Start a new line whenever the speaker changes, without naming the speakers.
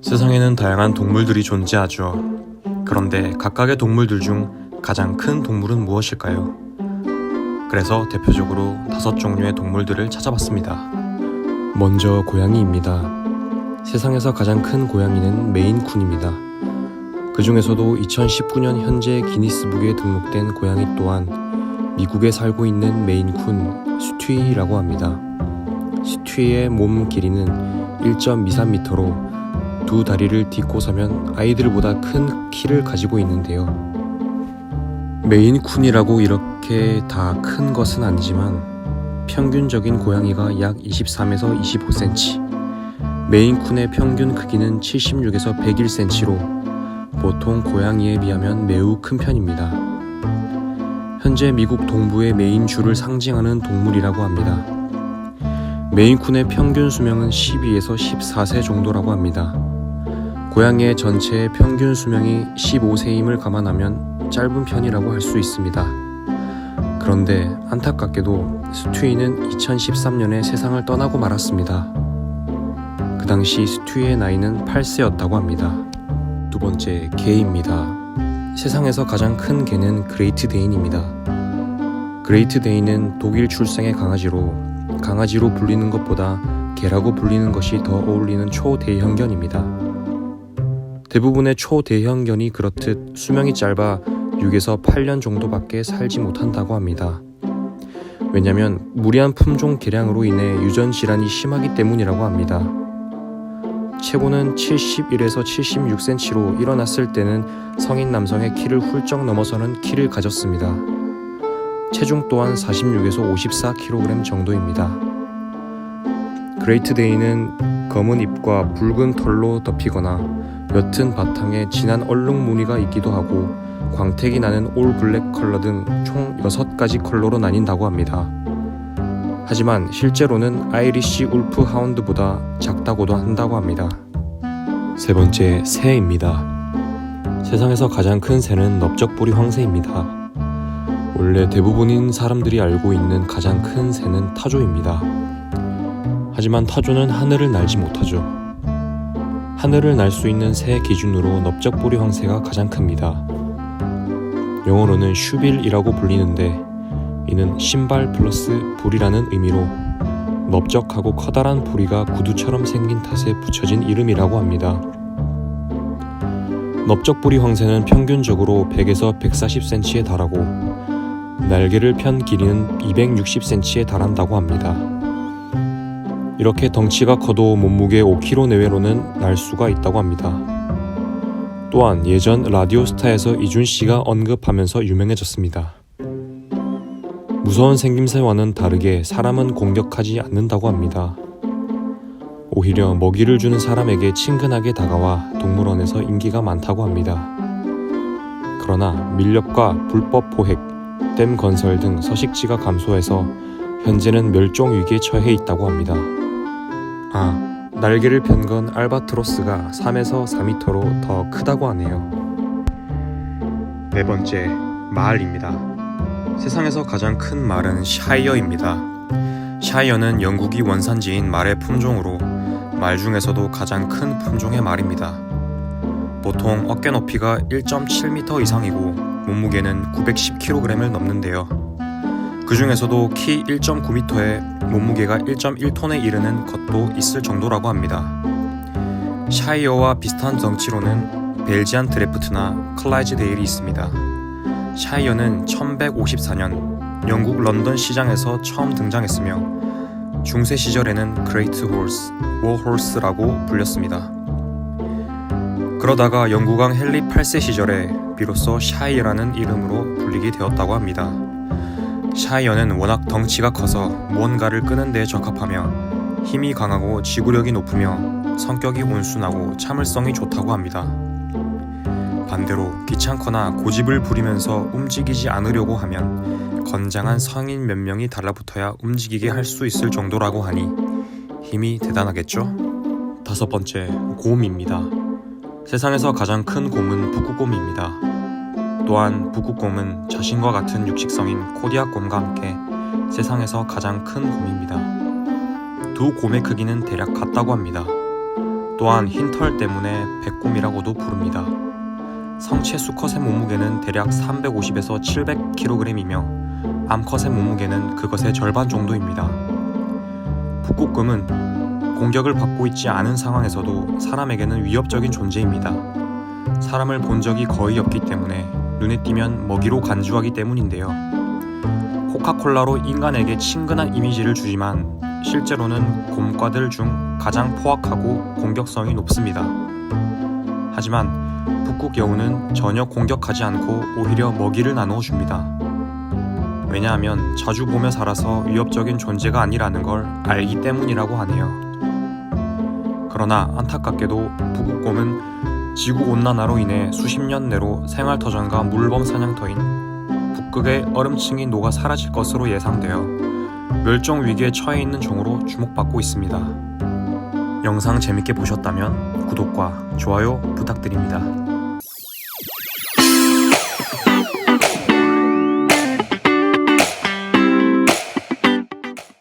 세상에는 다양한 동물들이 존재하죠. 그런데 각각의 동물들 중 가장 큰 동물은 무엇일까요? 그래서 대표적으로 5종류의 동물들을 찾아봤습니다. 먼저 고양이입니다. 세상에서 가장 큰 고양이는 메인쿤입니다. 그 중에서도 2019년 현재 기니스북에 등록된 고양이 또한 미국에 살고 있는 메인쿤 스튜이라고 합니다. 스튜이의 몸 길이는 1.23m로 두 다리를 딛고 서면 아이들보다 큰 키를 가지고 있는데요. 메인쿤이라고 이렇게 다 큰 것은 아니지만 평균적인 고양이가 약 23에서 25cm, 메인쿤의 평균 크기는 76에서 101cm로 보통 고양이에 비하면 매우 큰 편입니다. 현재 미국 동부의 메인주를 상징하는 동물이라고 합니다. 메인쿤의 평균 수명은 12에서 14세 정도라고 합니다. 고양이의 전체의 평균 수명이 15세임을 감안하면 짧은 편이라고 할 수 있습니다. 그런데 안타깝게도 스튜이는 2013년에 세상을 떠나고 말았습니다. 그 당시 스튜이의 나이는 8세였다고 합니다. 두 번째, 개입니다. 세상에서 가장 큰 개는 그레이트 데인입니다. 그레이트 데인은 독일 출생의 강아지로 불리는 것보다 개라고 불리는 것이 더 어울리는 초대형견입니다. 대부분의 초대형견이 그렇듯 수명이 짧아 6에서 8년 정도밖에 살지 못한다고 합니다. 왜냐면 무리한 품종 개량으로 인해 유전 질환이 심하기 때문이라고 합니다. 최고는 71에서 76cm로 일어났을 때는 성인 남성의 키를 훌쩍 넘어서는 키를 가졌습니다. 체중 또한 46에서 54kg 정도입니다. 그레이트 데인은 검은 잎과 붉은 털로 덮이거나 옅은 바탕에 진한 얼룩 무늬가 있기도 하고 광택이 나는 올 블랙 컬러 등 총 6가지 컬러로 나뉜다고 합니다. 하지만 실제로는 아이리쉬 울프 하운드보다 작다고도 한다고 합니다. 세 번째, 새입니다. 세상에서 가장 큰 새는 넓적부리 황새입니다. 원래 대부분인 사람들이 알고 있는 가장 큰 새는 타조입니다. 하지만 타조는 하늘을 날지 못하죠. 하늘을 날 수 있는 새 기준으로 넓적부리 황새가 가장 큽니다. 영어로는 슈빌이라고 불리는데 이는 신발 플러스 부리라는 의미로 넓적하고 커다란 부리가 구두처럼 생긴 탓에 붙여진 이름이라고 합니다. 넓적부리 황새는 평균적으로 100에서 140cm에 달하고 날개를 편 길이는 260cm에 달한다고 합니다. 이렇게 덩치가 커도 몸무게 5kg 내외로는 날 수가 있다고 합니다. 또한 예전 라디오스타에서 이준씨가 언급하면서 유명해졌습니다. 무서운 생김새와는 다르게 사람은 공격하지 않는다고 합니다. 오히려 먹이를 주는 사람에게 친근하게 다가와 동물원에서 인기가 많다고 합니다. 그러나 밀렵과 불법 포획, 댐 건설 등 서식지가 감소해서 현재는 멸종 위기에 처해 있다고 합니다. 날개를 편 건 알바트로스가 3에서 4m로 더 크다고 하네요. 네 번째, 말입니다. 세상에서 가장 큰 말은 샤이어입니다. 샤이어는 영국이 원산지인 말의 품종으로 말 중에서도 가장 큰 품종의 말입니다. 보통 어깨 높이가 1.7m 이상이고 몸무게는 910kg을 넘는데요. 그 중에서도 키 1.9m에 몸무게가 1.1톤에 이르는 것도 있을 정도라고 합니다. 샤이어와 비슷한 덩치로는 벨지안 드래프트나 클라이즈데일이 있습니다. 샤이어는 1154년 영국 런던 시장에서 처음 등장했으며 중세 시절에는 그레이트 홀스, 워홀스라고 불렸습니다. 그러다가 영국왕 헨리 8세 시절에 비로소 샤이어라는 이름으로 불리게 되었다고 합니다. 샤이어는 워낙 덩치가 커서 무언가를 끄는 데 적합하며 힘이 강하고 지구력이 높으며 성격이 온순하고 참을성이 좋다고 합니다. 반대로 귀찮거나 고집을 부리면서 움직이지 않으려고 하면 건장한 성인 몇 명이 달라붙어야 움직이게 할 수 있을 정도라고 하니 힘이 대단하겠죠? 다섯 번째, 곰입니다. 세상에서 가장 큰 곰은 북극곰입니다. 또한 북극곰은 자신과 같은 육식성인 코디아곰과 함께 세상에서 가장 큰 곰입니다. 두 곰의 크기는 대략 같다고 합니다. 또한 흰 털 때문에 백곰이라고도 부릅니다. 성체 수컷의 몸무게는 대략 350에서 700kg이며 암컷의 몸무게는 그것의 절반 정도입니다. 북극곰은 공격을 받고 있지 않은 상황에서도 사람에게는 위협적인 존재입니다. 사람을 본 적이 거의 없기 때문에 눈에 띄면 먹이로 간주하기 때문인데요. 코카콜라로 인간에게 친근한 이미지를 주지만 실제로는 곰과들 중 가장 포악하고 공격성이 높습니다. 하지만 북극 여우는 전혀 공격하지 않고 오히려 먹이를 나누어 줍니다. 왜냐하면 자주 보며 살아서 위협적인 존재가 아니라는 걸 알기 때문이라고 하네요. 그러나 안타깝게도 북극곰은 지구온난화로 인해 수십 년 내로 생활터전과 물범 사냥터인 북극의 얼음층이 녹아 사라질 것으로 예상되어 멸종 위기에 처해 있는 종으로 주목받고 있습니다. 영상 재밌게 보셨다면 구독과 좋아요 부탁드립니다.